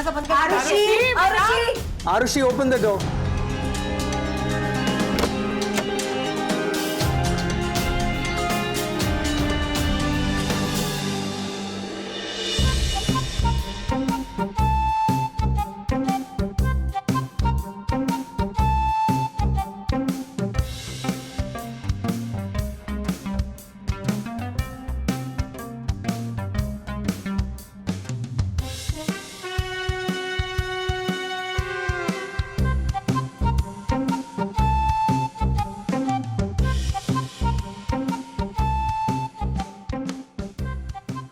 दरवाजा बंद कर। Arushi, Arushi, Arushi open the door.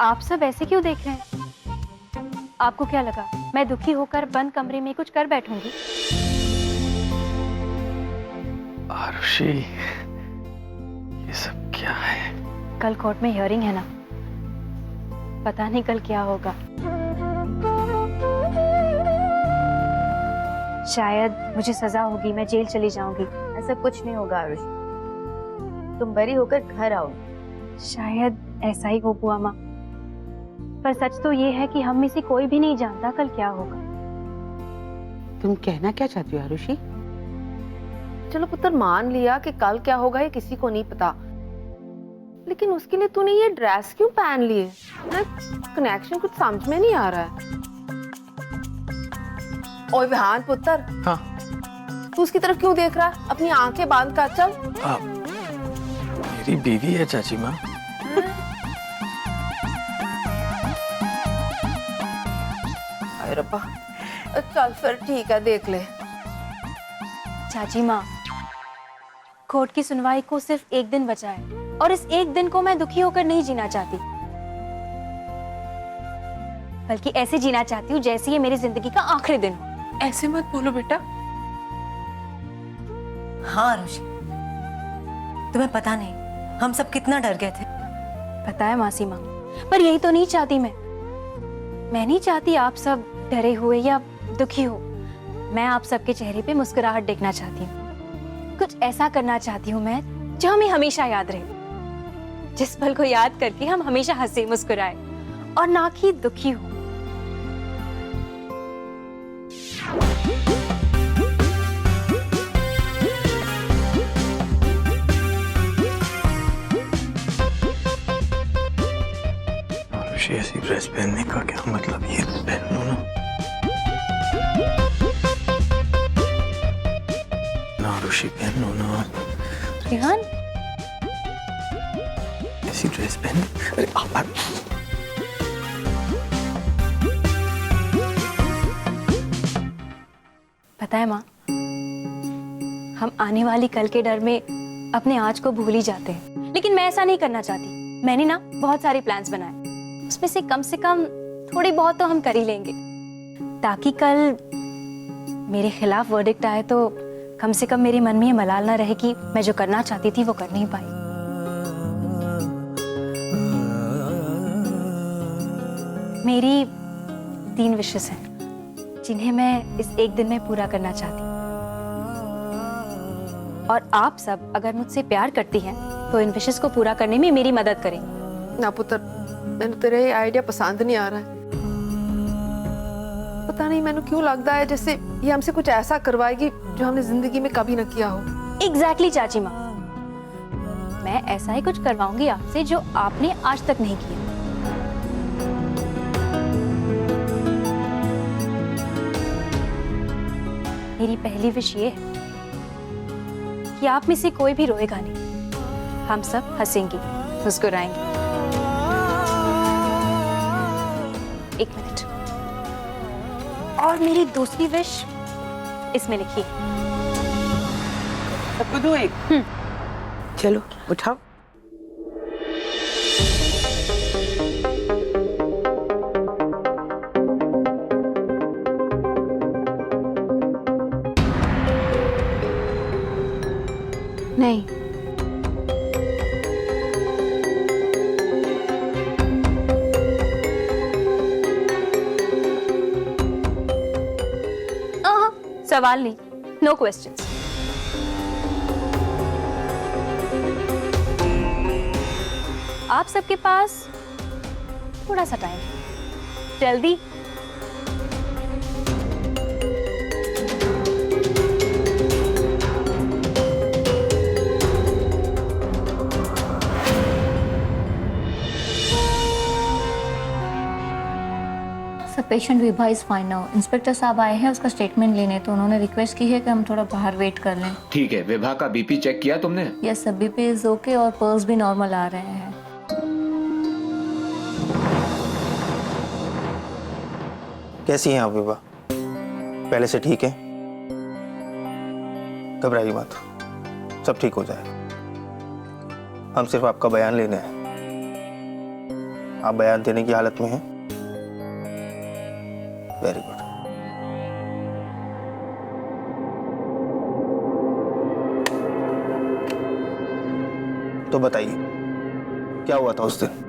आप सब ऐसे क्यों देख रहे हैं? आपको क्या लगा मैं दुखी होकर बंद कमरे में कुछ कर बैठूंगी? आरुषि, ये सब क्या है? कल कोर्ट में हियरिंग है ना, पता नहीं कल क्या होगा। शायद मुझे सजा होगी, मैं जेल चली जाऊंगी। ऐसा कुछ नहीं होगा आरुषि, तुम बरी होकर घर आओ। शायद ऐसा ही हो बुआ माँ, पर सच तो ये है कि हम में से कोई भी नहीं जानता कल क्या होगा। तुम कहना क्या चाहती हो आरुषि? चलो पुत्र, मान लिया कि कल क्या होगा ये किसी को नहीं पता, लेकिन उसके लिए तूने ये ड्रेस क्यों पहन ली है? कनेक्शन कुछ समझ में नहीं आ रहा है। ओए विहान पुत्र, हाँ। तू उसकी तरफ क्यों देख रहा है? अपनी आंखें बांध कर चल। मेरी बीवी है चाची माँ। अरे रब्बा, चल फिर ठीक है, देख ले। चाची माँ, कोर्ट की सुनवाई को सिर्फ एक दिन बचा है और इस एक दिन को मैं दुखी होकर नहीं जीना चाहती, बल्कि ऐसे जीना चाहती हूँ जैसे ये मेरी जिंदगी का आखिरी दिन हो। ऐसे मत बोलो बेटा। हाँ आरुषि, तुम्हें पता नहीं हम सब कितना डर गए थे। पता है मासी माँ, पर यही तो नहीं चाहती मैं नहीं चाहती आप सब डरे हुए या दुखी हो। मैं आप सबके चेहरे पे मुस्कुराहट देखना चाहती हूँ। कुछ ऐसा करना चाहती हूँ मैं जो हमें हमेशा याद रहे, जिस पल को याद करके हम हमेशा हंसे मुस्कुराए और ना कि दुखी हो। आरुषि, ऐसी ड्रेस पहनने का क्या मतलब? ये पहन लो ना। आरुषि पहन लो ना। रिहान, ऐसी ड्रेस पहन। अरे पता है माँ, हम आने वाली कल के डर में अपने आज को भूल ही जाते हैं, लेकिन मैं ऐसा नहीं करना चाहती। मैंने ना बहुत सारे प्लान्स बनाए, उसमें से कम थोड़ी बहुत तो हम कर ही लेंगे, ताकि कल मेरे खिलाफ वर्डिक्ट आए तो कम से कम मेरे मन में ये मलाल ना रहे कि मैं जो करना चाहती थी वो कर नहीं पाई। मेरी 3 विशेस हैं जिन्हें मैं इस एक दिन में पूरा करना चाहती हूँ, और आप सब अगर मुझसे प्यार करती हैं तो इन विशेस को पूरा करने में मेरी मदद करें। ना पुत्र, मैंने तेरा ये आइडिया पसंद नहीं आ रहा है। पता नहीं मैंने क्यों लगता है जैसे ये हमसे कुछ ऐसा करवाएगी जो हमने जिंदगी में कभी ना किया हो। एग्जैक्टली चाची माँ, मैं ऐसा ही कुछ करवाऊंगी आपसे जो आपने आज तक नहीं किया। मेरी पहली विश ये है कि आप में से कोई भी रोएगा नहीं, हम सब हंसेंगे, मुस्कुराएंगे। एक मिनट, और मेरी दूसरी विश इसमें लिखिए। सबको दो एक। चलो उठाओ। नहीं, सवाल नहीं, नो क्वेश्चंस। आप सबके पास थोड़ा सा टाइम, जल्दी patient Vibha is fine now. Inspector साहब आए हैं उसका स्टेटमेंट लेने, तो उन्होंने रिक्वेस्ट की है कि हम थोड़ा बाहर वेट कर लें। ठीक है, विभा का बीपी चेक किया तुमने? Yes sir, BP is okay और पल्स भी नॉर्मल आ रहे हैं। कैसी हैं आप विभा? पहले से ठीक है? घबराइए मत, सब ठीक हो जाएगा। हम सिर्फ आपका बयान लेने हैं। आप बयान देने की हालत में हैं? Very good. तो बताइए क्या हुआ था उस दिन?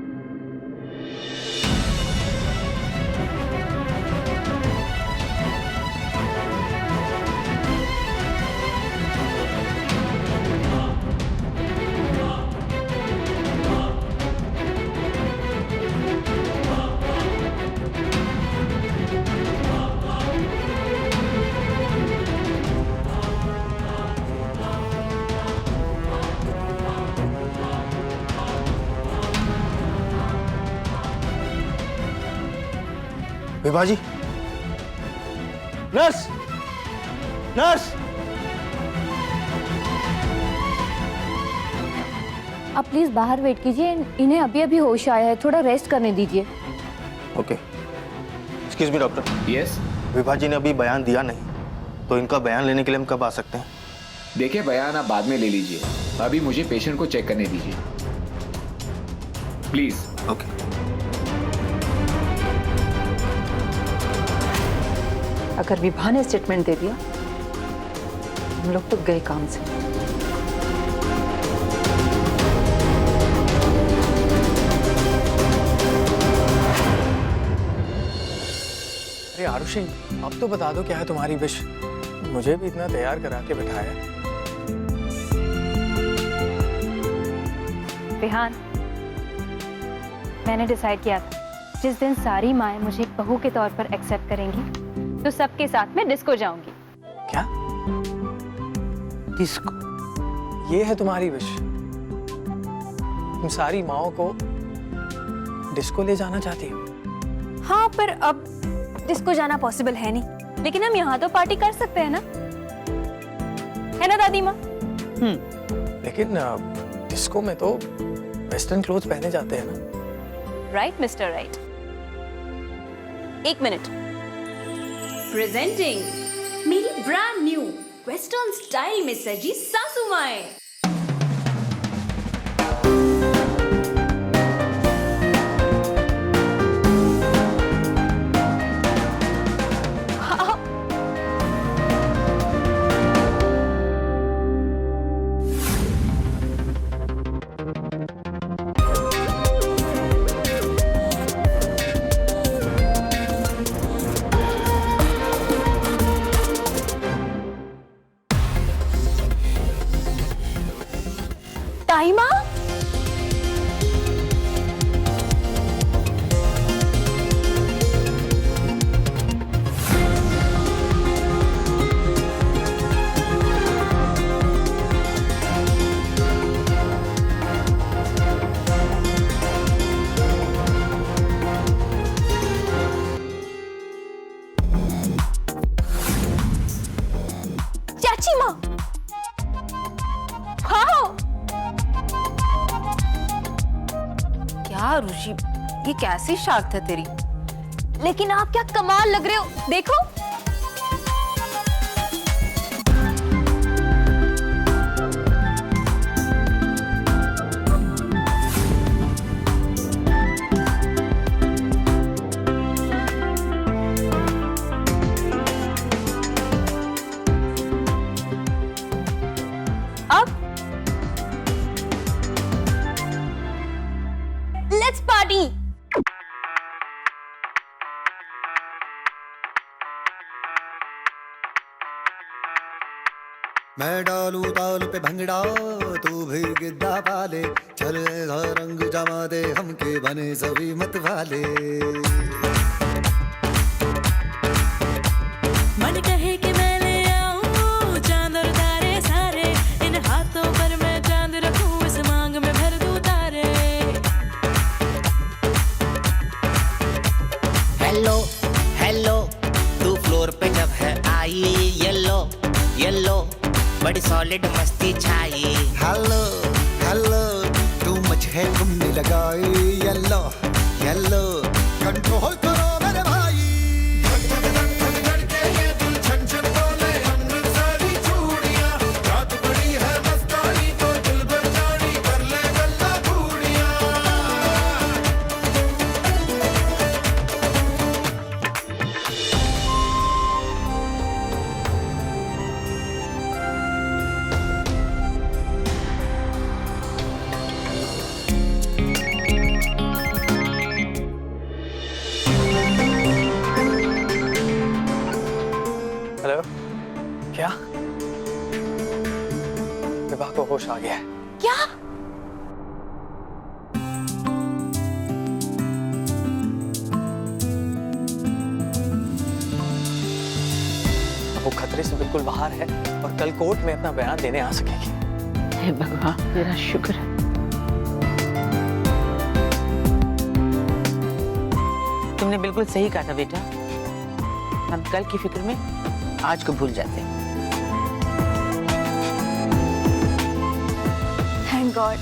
विभा जी, नर्स, नर्स। आप प्लीज बाहर वेट कीजिए, इन्हें अभी अभी होश आया है, थोड़ा रेस्ट करने दीजिए। Okay, excuse me doctor. Yes. Vibha ji ने अभी बयान दिया नहीं, तो इनका बयान लेने के लिए हम कब आ सकते हैं? देखिए, बयान आप बाद में ले लीजिए, अभी मुझे पेशेंट को चेक करने दीजिए प्लीज। ओके। अगर विभा ने स्टेटमेंट दे दिया, हम लोग तो गए काम से। अरे आरुषि, अब तो बता दो क्या है तुम्हारी विश? मुझे भी इतना तैयार करा के बिठाया। विहान, मैंने डिसाइड किया था जिस दिन सारी माएँ मुझे एक बहू के तौर पर एक्सेप्ट करेंगी तो सबके साथ में डिस्को जाऊंगी। क्या? डिस्को? ये है तुम्हारी विश? तुम सारी माओ को डिस्को ले जाना चाहती हो? हाँ, पर अब डिस्को जाना पॉसिबल है नहीं, लेकिन हम यहाँ तो पार्टी कर सकते हैं ना, है ना दादी माँ? लेकिन डिस्को में तो वेस्टर्न क्लोथ्स पहने जाते हैं ना। Right mister right. एक मिनट। प्रेजेंटिंग मेरी ब्रांड न्यू वेस्टर्न स्टाइल में सजी सासू माएं। ताईमा, चाची माँ, हाँ। क्या रुचि, ये कैसी शाख है तेरी? लेकिन आप क्या कमाल लग रहे हो, देखो। अब लेट्स पार्टी। मैं डालू ताल पे भंगड़ा, तू भी गिद्दा पाले, चले रंग जमा दे हमके बने सभी मत वाले। मन कहे कि मैं ले आऊं चांद और तारे सारे, इन हाथों पर मैं चांद रखूं, इस मांग में भर दूं तारे। हेलो येलो बड़ी सॉलिड मस्ती छाई। हेलो हेलो तू मच है तुमने लगाई येलो येलो कंट्रोल करो मेरे भाई। हेलो क्या विभा को होश आ गया है। क्या? वो खतरे से बिल्कुल बाहर है और कल कोर्ट में अपना बयान देने आ सकेगी। हे भगवान तेरा शुक्र है। तुमने बिल्कुल सही कहा था बेटा, हम कल की फिक्र में आज को भूल जाते हैं। थैंक गॉड,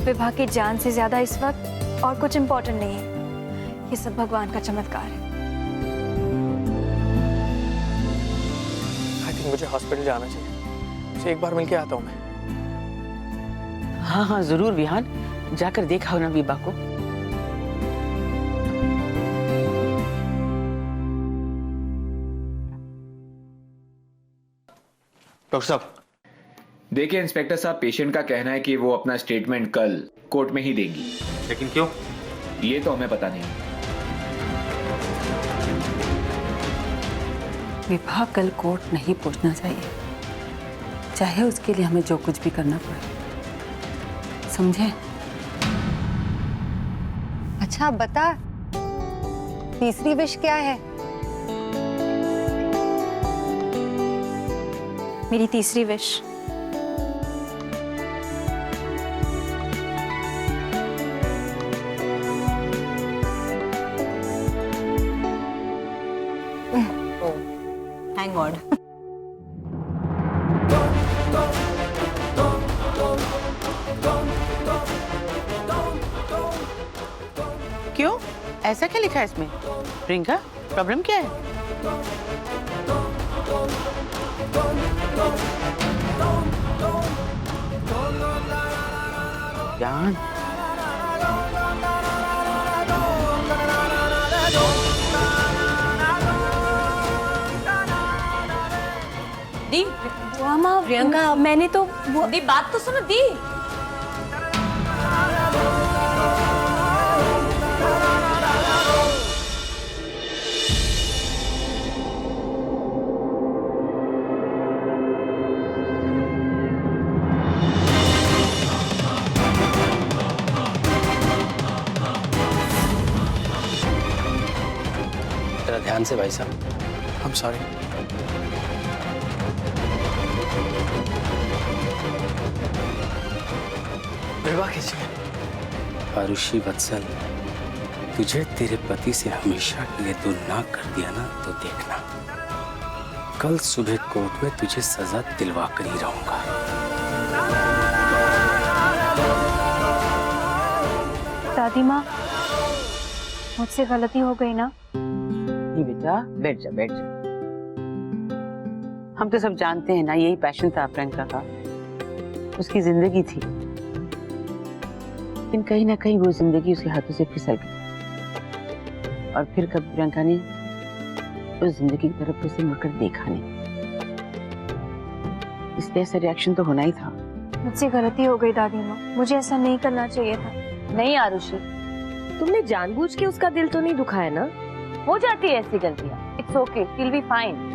विभा की जान से ज्यादा इस वक्त और कुछ इम्पोर्टेंट नहीं है। ये सब भगवान का चमत्कार है। आई थिंक मुझे हॉस्पिटल जाना चाहिए। उसे एक बार मिल के आता हूँ मैं। हाँ हाँ जरूर विहान, जाकर देखा हो ना विभा को। डॉक्टर साहब, देखिए इंस्पेक्टर साहब, पेशेंट का कहना है कि वो अपना स्टेटमेंट कल कोर्ट में ही देंगी। लेकिन क्यों? ये तो हमें पता नहीं। विभा कल कोर्ट नहीं पहुंचना चाहिए, चाहे उसके लिए हमें जो कुछ भी करना पड़े, समझे? अच्छा बता, तीसरी विश क्या है? मेरी तीसरी विश थैंक गॉड। क्यों? ऐसा क्या लिखा है इसमें? प्रियंका, प्रॉब्लम क्या है? जान, दी मामा प्रियंका, मैंने तो वो दी बात तो सुनो दी। जरा ध्यान से भाई साहब। I'm sorry। विभा किसने? आरुषि वत्सल, तुझे तेरे पति से हमेशा के लिए दूर ना कर दिया ना, तो देखना कल सुबह कोर्ट में तुझे सजा दिलवा कर ही रहूंगा। दादी माँ, मुझसे गलती हो गई ना? नहीं बेटा, बैठ जा बैठ जा। हम तो सब जानते हैं ना, यही पैशन था प्रियंका का, उसकी जिंदगी थी, लेकिन कहीं ना कहीं वो जिंदगी उसके हाथों से फिसल गई। और फिर कब प्रियंका ने उस जिंदगी की तरफ उसे मुड़कर देखा नहीं, इसलिए ऐसा रिएक्शन तो होना ही था। मुझसे गलती हो गई दादी माँ, मुझे ऐसा नहीं करना चाहिए था। नहीं आरुषि, तुमने जानबूझ के उसका दिल तो नहीं दुखाया ना? हो जाती है ऐसी गलतियां। It's okay, will be fine.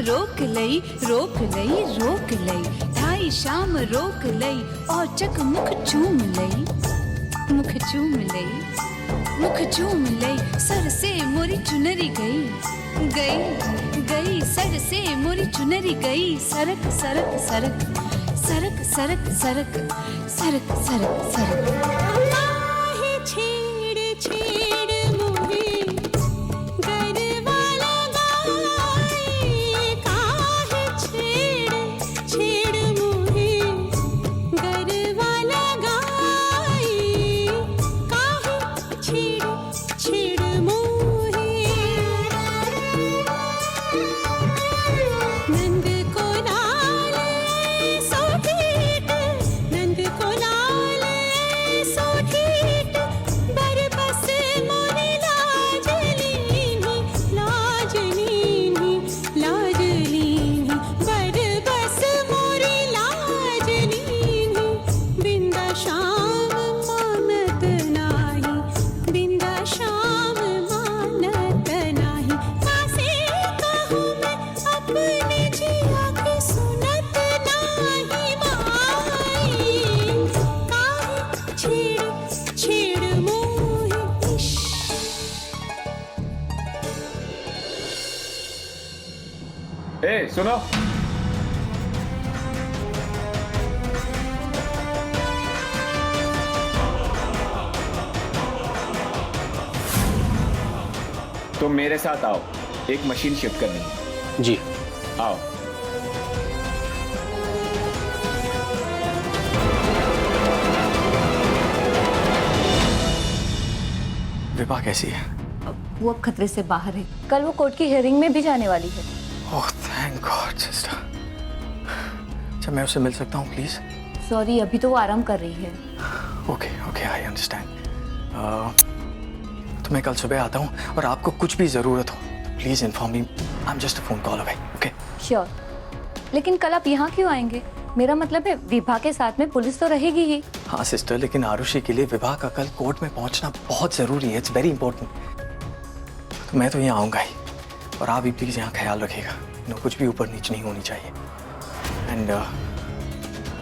रोक लई रोक लई रोक लई ढाई शाम रोक लई और चक मुख चूम लई मुख चूम लई मुख चूम लई सर से मोरी चुनरी गई गई गई सर से मोरी चुनरी गई सरक सरक सरक सरक सरक सरक सरक सरक सरक काहे छेड़ छेड़ मोहे गरबा लगाए काहे छेड़ छेड़ मोहे गरबा लगाए काहे छेड़ छेड़ मोहे नंद को लाल सोठीट नंद को लाल सोठीट बरबस मोरी लाजलीनी लाजलीनी लाजलीनी बरबस मोरी लाजलीनी बिंदा शाम मानत नाही बिंदा शाम मानत नाही कासे कहूँ मैं अपने जिया की सुनत नाही माई काहे छेड़ छेड़ मोहे इश्क ए सुनो, तुम मेरे साथ आओ, एक मशीन शिफ्ट करनी है। जी। आओ। विभा कैसी है? वो अब खतरे से बाहर है। कल वो कोर्ट की हियरिंग में भी जाने वाली है। Oh thank God sister. अच्छा मैं उससे मिल सकता हूँ प्लीज? सॉरी, अभी तो वो आराम कर रही है। Okay okay I understand. तो मैं कल सुबह आता हूँ और आपको कुछ भी ज़रूरत हो please inform me. I am just a phone call away. Okay sure. लेकिन कल आप यहाँ क्यों आएंगे? मेरा मतलब है विभा के साथ में पुलिस तो रहेगी ही। हाँ सिस्टर, लेकिन आरुषि के लिए विभा का कल कोर्ट में पहुँचना बहुत ज़रूरी है। It's very important. तो मैं तो यहाँ आऊँगा ही और आप भी प्लीज़ यहाँ ख्याल रखिएगा। कुछ भी ऊपर नीचे नहीं होनी चाहिए। एंड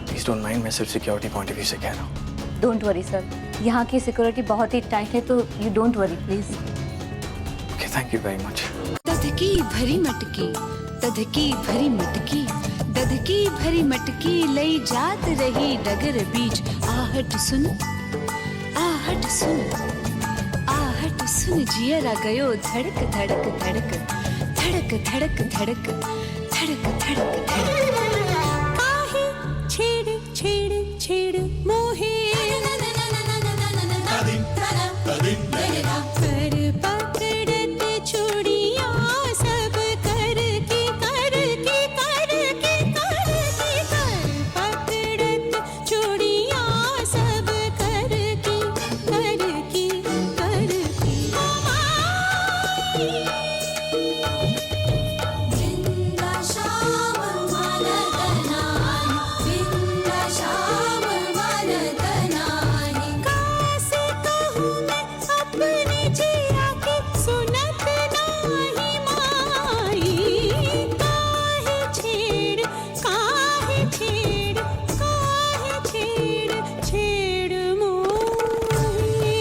प्लीज़ डोंट माइंड, मैं सिर्फ सिक्योरिटी पॉइंट ऑफ व्यू से कह रहा हूँ। डोंट वरी सर, यहाँ की सिक्योरिटी बहुत ही टाइट है, तो you don't worry please. Okay thank you very much. दधकी भरी मटकी दधकी भरी मटकी दधकी भरी मटकी लई जात रही डगर बीच आहट सुन आहट सुन आहट सुन जियरा गयो धड़क धड़क धड़क धड़क धड़क धड़क धड़क धड़क धड़क काहे छेड़ छेड़ छेड़ मोहे कर पकड़त चूड़िया सब कर के कर के कर के कर के कर पकड़त चूड़िया सब कर के कर के कर के बिंदा शाम मानत नाही बिंदा शाम मानत नाही कासे कहूँ मैं अपने जिया की सुनत नाही माई काहे छेड़ छेड़ छेड़ मोहे